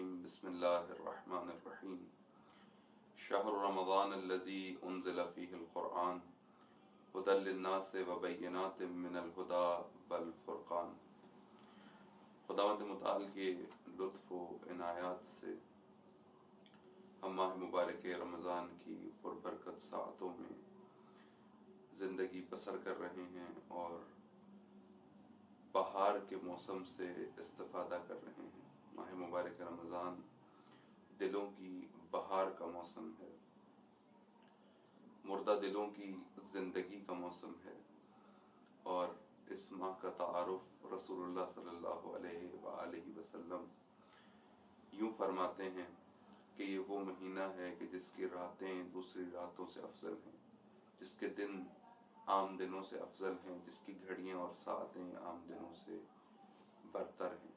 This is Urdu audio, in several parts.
الرجیم بسم اللہ الرحمن الرحیم شہر رمضان الذی انزل فیہ القرآن ھدی للناس وبینات من الہدی والفرقان۔ خداوند متعال کے لطف و عنایات سے ہم ماہ مبارک رمضان کی پربرکت ساعتوں میں زندگی بسر کر رہے ہیں اور بہار کے موسم سے استفادہ کر رہے ہیں۔ ماہ مبارک رمضان دلوں کی بہار کا موسم ہے، مردہ دلوں کی زندگی کا موسم ہے، اور اس ماہ کا تعارف رسول اللہ صلی اللہ علیہ وآلہ وسلم یوں فرماتے ہیں کہ یہ وہ مہینہ ہے کہ جس کی راتیں دوسری راتوں سے افضل ہیں، جس کے دن عام دنوں سے افضل ہیں، جس کی گھڑیاں اور ساعتیں عام دنوں سے برتر ہیں۔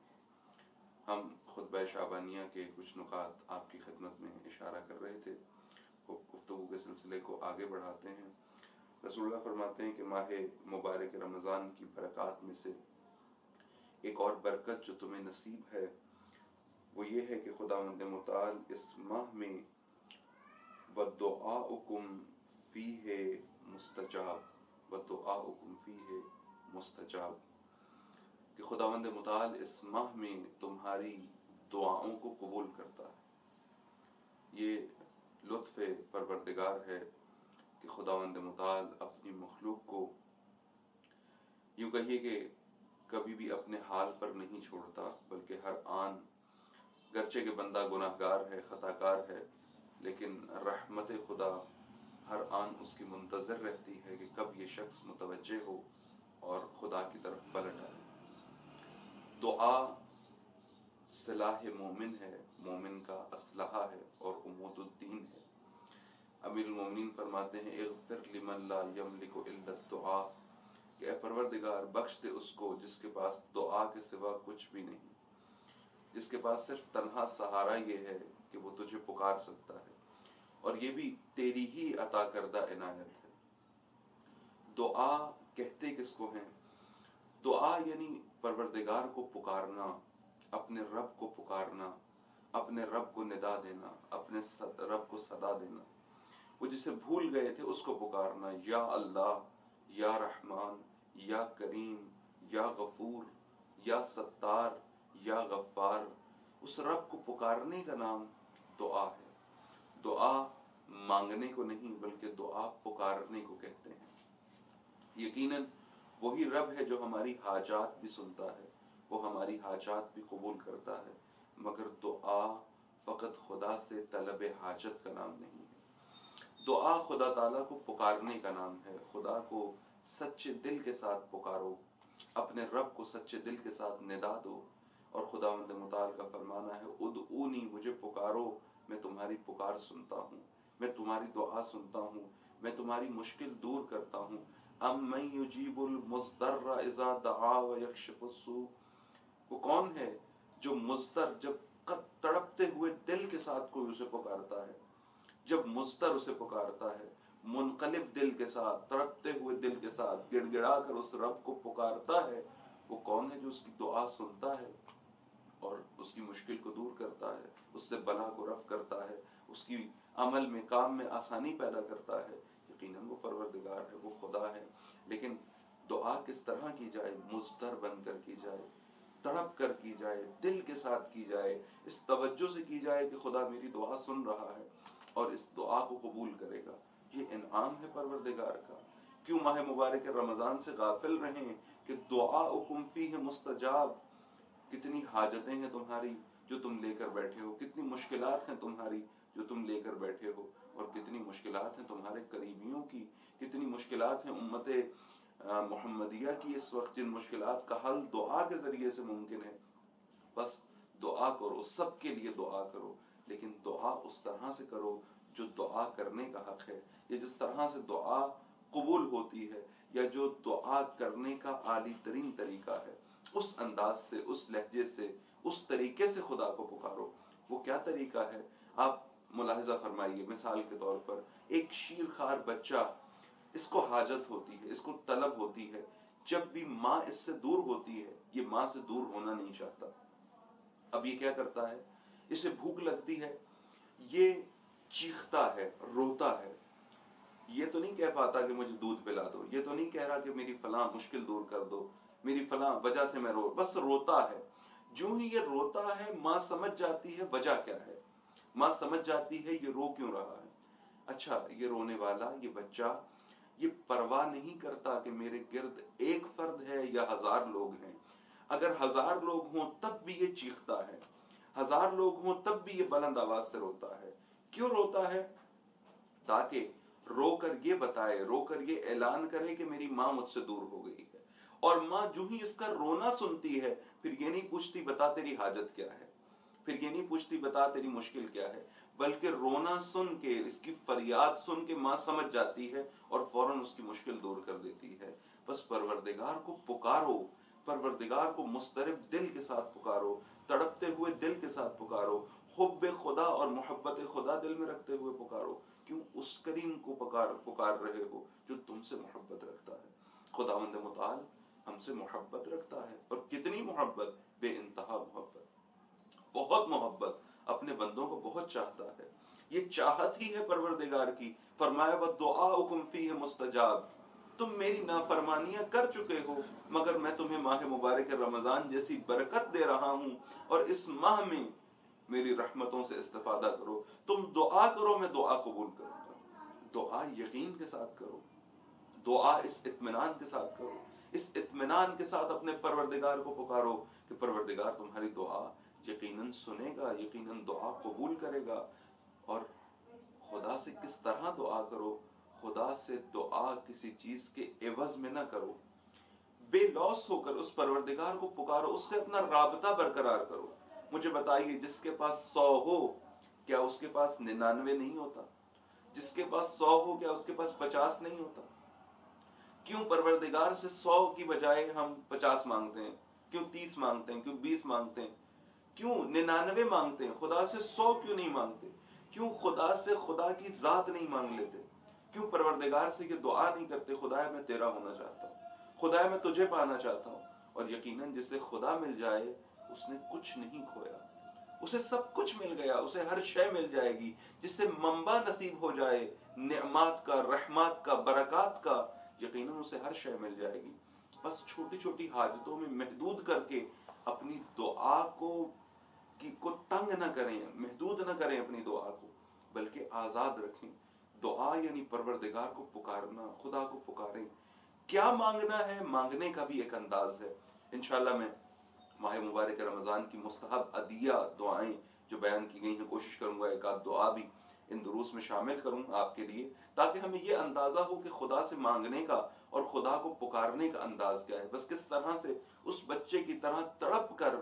ہم خطبہ شعبانیہ کے کچھ نکات آپ کی خدمت میں اشارہ کر رہے تھے، گفتگو کے سلسلے کو آگے بڑھاتے ہیں۔ رسول اللہ فرماتے ہیں کہ ماہ مبارک رمضان کی برکات میں سے ایک اور برکت جو تمہیں نصیب ہے وہ یہ ہے کہ خداوند متعال اس ماہ میں وَدُعَاؤُكُمْ فِيهِ مُسْتَجَابٌ وَدُعَاؤُكُمْ فِيهِ مُسْتَجَابٌ، کہ خداوند متعال اس ماہ میں تمہاری دعاؤں کو قبول کرتا ہے۔ یہ لطف پروردگار ہے کہ خداوند متعال اپنی مخلوق کو یوں کہیے کہ کبھی بھی اپنے حال پر نہیں چھوڑتا، بلکہ ہر آن گرچہ کہ بندہ گناہگار ہے، خطاکار ہے، لیکن رحمت خدا ہر آن اس کی منتظر رہتی ہے کہ کب یہ شخص متوجہ ہو اور خدا کی طرف پلٹ آئے۔ دعا سلاح مومن ہے، مومن کا اسلحہ ہے اور عمود الدین ہے۔ امیر المومنین فرماتے ہیں اغفر لمن لا یملک الا الدعاء، کہ اے پروردگار بخش دے اس کو جس کے پاس دعا کے سوا کچھ بھی نہیں، جس کے پاس صرف تنہا سہارا یہ ہے کہ وہ تجھے پکار سکتا ہے، اور یہ بھی تیری ہی عطا کردہ عنایت ہے۔ دعا کہتے کس کو ہیں؟ دعا یعنی پروردگار کو پکارنا، اپنے رب کو پکارنا، اپنے رب کو ندا دینا، اپنے رب کو صدا دینا، وہ جسے بھول گئے تھے اس کو پکارنا، یا اللہ، یا رحمان، یا کریم، یا غفور، یا ستار، یا غفار، اس رب کو پکارنے کا نام دعا ہے۔ دعا مانگنے کو نہیں بلکہ دعا پکارنے کو کہتے ہیں۔ یقیناً وہی رب ہے جو ہماری حاجات بھی سنتا ہے، وہ ہماری حاجات بھی قبول کرتا ہے، مگر دعا فقط خدا سے طلب حاجت کا نام نہیں ہے۔ دعا خدا تعالیٰ کو پکارنے کا نام ہے۔ خدا کو سچے دل کے ساتھ پکارو، اپنے رب کو سچے دل کے ساتھ ندا دو، اور خداوند متعال کا فرمانا ہے ادعونی، مجھے پکارو، میں تمہاری پکار سنتا ہوں، میں تمہاری دعا سنتا ہوں، میں تمہاری مشکل دور کرتا ہوں۔ امن یجیب المضطر اذا دعا ویکشف السوء، وہ کون ہے جو مضطر جب تڑپتے ہوئے دل کے ساتھ کوئی اسے پکارتا ہے، جب مضطر اسے پکارتا ہے، منقلب دل کے ساتھ، تڑپتے ہوئے دل کے ساتھ گڑ گڑا کر اس رب کو پکارتا ہے، وہ کون ہے جو اس کی دعا سنتا ہے اور اس کی مشکل کو دور کرتا ہے، اس سے بلا کو رفع کرتا ہے، اس کی عمل میں کام میں آسانی پیدا کرتا ہے۔ یقیناً وہ پروردگار ہے، وہ خدا ہے۔ لیکن دعا کس طرح کی جائے؟ مضطر بن کر کی جائے، تڑپ کر کی جائے، دل کے ساتھ کی جائے، اس توجہ سے کی جائے کہ خدا میری دعا سن رہا ہے اور اس دعا کو قبول کرے گا۔ یہ انعام ہے پروردگار کا۔ کیوں ماہ مبارک رمضان سے غافل رہیں کہ دعاؤکم فیہ مستجاب، کتنی حاجتیں ہیں تمہاری جو تم لے کر بیٹھے ہو، کتنی مشکلات ہیں تمہاری جو تم لے کر بیٹھے ہو، اور کتنی مشکلات ہیں تمہارے قریبیوں کی، کتنی مشکلات ہیں امت محمدیہ کی اس وقت، جن مشکلات کا حل دعا کے ذریعے سے ممکن ہے۔ بس دعا کرو، سب کے لیے دعا کرو، لیکن دعا اس طرح سے کرو جو دعا کرنے کا حق ہے، یا جس طرح سے دعا قبول ہوتی ہے، یا جو دعا کرنے کا عالی ترین طریقہ ہے، اس انداز سے، اس لہجے سے، اس طریقے سے خدا کو پکارو۔ وہ کیا طریقہ ہے؟ آپ ملاحظہ فرمائیے، مثال کے طور پر ایک شیرخوار بچہ، اس کو حاجت ہوتی ہے، اس کو طلب ہوتی ہے، جب بھی ماں اس سے دور ہوتی ہے، یہ ماں سے دور ہونا نہیں چاہتا۔ اب یہ کیا کرتا ہے؟ اسے بھوک لگتی ہے، یہ چیختا ہے، روتا ہے، یہ تو نہیں کہہ پاتا کہ مجھے دودھ پلا دو، یہ تو نہیں کہہ رہا کہ میری فلاں مشکل دور کر دو، میری فلاں وجہ سے میں بس روتا ہے۔ جو ہی یہ روتا ہے ماں سمجھ جاتی ہے وجہ کیا ہے، ماں سمجھ جاتی ہے یہ رو کیوں رہا ہے۔ اچھا، یہ رونے والا، یہ بچہ، یہ پرواہ نہیں کرتا کہ میرے گرد ایک فرد ہے یا 1000 لوگ ہیں۔ اگر 1000 لوگ ہوں تب بھی یہ چیختا ہے، 1000 لوگ ہوں تب بھی یہ بلند آواز سے روتا ہے۔ کیوں روتا ہے؟ تاکہ رو کر یہ بتائے، رو کر یہ اعلان کرے کہ میری ماں مجھ سے دور ہو گئی ہے۔ اور ماں جو ہی اس کا رونا سنتی ہے، پھر یہ نہیں پوچھتی بتا تیری حاجت کیا ہے، پھر یہ نہیں پوچھتی بتا تیری مشکل کیا ہے، بلکہ رونا سن کے، اس کی فریاد سن کے ماں سمجھ جاتی ہے اور فوراً اس کی مشکل دور کر دیتی ہے۔ بس پروردگار کو پکارو، پروردگار کو مضطرب دل کے ساتھ پکارو، تڑپتے ہوئے دل کے ساتھ پکارو، حب خدا اور محبت خدا دل میں رکھتے ہوئے پکارو۔ کیوں؟ اس کریم کو پکار رہے ہو جو تم سے محبت رکھتا ہے۔ خداوند متعال ہم سے محبت رکھتا ہے، اور کتنی محبت، بے انتہا محبت، بہت محبت، اپنے بندوں کو بہت چاہتا ہے۔ یہ چاہت ہی ہے پروردگار کی۔ فرمایا وَدُعَاؤُكُمْ فِيهِ مُسْتَجَابٌ، تم میری نافرمانیاں کر چکے ہو، مگر میں تمہیں ماہ مبارک رمضان جیسی برکت دے رہا ہوں، اور اس ماہ میں میری رحمتوں سے استفادہ کرو۔ تم دعا کرو، میں دعا قبول کروں گا۔ دعا یقین کے ساتھ کرو، دعا اس اطمینان کے ساتھ کرو، اس اطمینان کے ساتھ اپنے پروردگار کو پکارو کہ پروردگار تمہاری دعا یقیناً سنے گا، یقیناً دعا قبول کرے گا۔ اور خدا سے کس طرح دعا کرو؟ خدا سے دعا کسی چیز کے عوض میں نہ کرو، بے لوث ہو کر اس پروردگار کو پکارو، اس سے اپنا رابطہ برقرار کرو۔ مجھے بتائیے، جس کے پاس 100 ہو کیا اس کے پاس 99 نہیں ہوتا؟ جس کے پاس 100 ہو کیا اس کے پاس 50 نہیں ہوتا؟ کیوں پروردگار سے 100 کی بجائے ہم 50 مانگتے ہیں؟ کیوں 30 مانگتے ہیں؟ کیوں 20 مانگتے ہیں؟ کیوں 99 مانگتے ہیں؟ خدا سے 100 کیوں نہیں مانگتے؟ کیوں خدا سے خدا کی ذات نہیں مانگ لیتے؟ کیوں پروردگار سے یہ دعا نہیں کرتے، خدایا میں تیرا ہونا چاہتا ہوں، خدایا میں تجھے پانا چاہتا ہوں؟ اور یقیناً جسے خدا مل جائے اس نے کچھ نہیں کھویا، اسے سب کچھ مل گیا، اسے ہر شے مل جائے گی۔ جس سے منبع نصیب ہو جائے نعمات کا، رحمات کا، برکات کا، یقیناً اسے ہر شے مل جائے گی۔ بس چھوٹی چھوٹی حاجتوں میں محدود کر کے اپنی دعا کو تنگ نہ کریں، محدود نہ کریں اپنی دعا کو، بلکہ آزاد رکھیں۔ دعا یعنی پروردگار کو پکارنا، خدا کو پکاریں۔ کیا مانگنا ہے، مانگنے کا بھی ایک انداز ہے۔ انشاءاللہ میں ماہ مبارک رمضان کی مستحب عدیہ دعائیں جو بیان کی گئی ہیں، کوشش کروں گا ایک آدھ دعا بھی ان دروس میں شامل کروں آپ کے لیے، تاکہ ہمیں یہ اندازہ ہو کہ خدا سے مانگنے کا اور خدا کو پکارنے کا انداز کیا ہے۔ بس کس طرح سے اس بچے کی طرح تڑپ کر،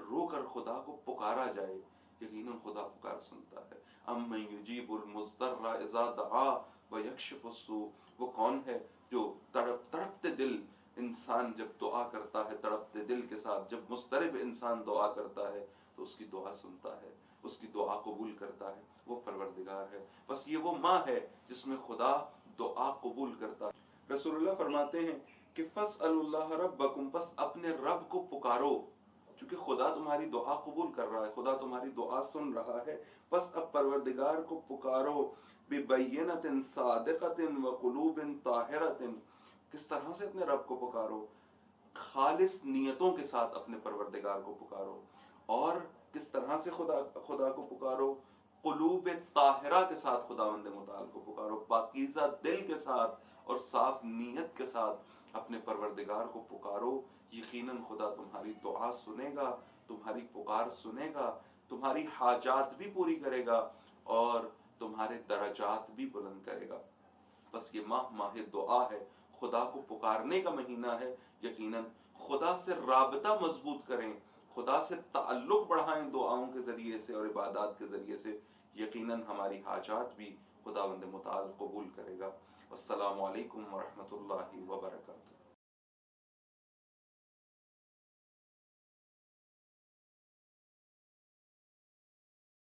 رو کر خدا کو پکارا جائے، یقیناً خدا پکار سنتا ہے۔ اَمَّن يُجِيبُ الْمُضْطَرَّ إِذَا دَعَاهُ وَيَكْشِفُ السُّوءَ، وہ کون ہے جو تڑپتے دل انسان جب دعا کرتا ہے، تڑپتے دل کے ساتھ جب مضطرب انسان دعا کرتا ہے تو اس کی دعا سنتا ہے، اس کی دعا قبول کرتا ہے، وہ پروردگار ہے۔ بس یہ وہ ماں ہے جس میں خدا دعا قبول کرتا ہے۔ رسول اللہ فرماتے ہیں کہ فَاسْأَلُوا اللَّهَ رَبَّكُمْ، پس اپنے رب کو پکارو، چونکہ خدا تمہاری دعا قبول کر رہا ہے، خدا تمہاری دعا سن رہا ہے۔ بس اب پروردگار کو پکارو بِبَيِّنَةٍ صَادِقَةٍ وَقُلُوبٍ طَاهِرَةٍ، کس طرح سے اپنے رب کو پکارو؟ خالص نیتوں کے ساتھ اپنے پروردگار کو پکارو۔ اور کس طرح سے خدا کو پکارو؟ قلوب طاہرہ کے ساتھ خداوند متعال کو پکارو، پاکیزہ دل کے ساتھ اور صاف نیت کے ساتھ اپنے پروردگار کو پکارو۔ یقیناً خدا تمہاری دعا سنے گا، تمہاری پکار سنے گا، تمہاری حاجات بھی پوری کرے گا اور تمہارے درجات بھی بلند کرے گا۔ بس یہ ماہ دعا ہے، خدا کو پکارنے کا مہینہ ہے۔ یقیناً خدا سے رابطہ مضبوط کریں، خدا سے تعلق بڑھائیں دعاؤں کے ذریعے سے اور عبادات کے ذریعے سے، یقیناً ہماری حاجات بھی خداوند متعال قبول کرے گا۔ السلام علیکم ورحمۃ اللہ وبرکاتہ۔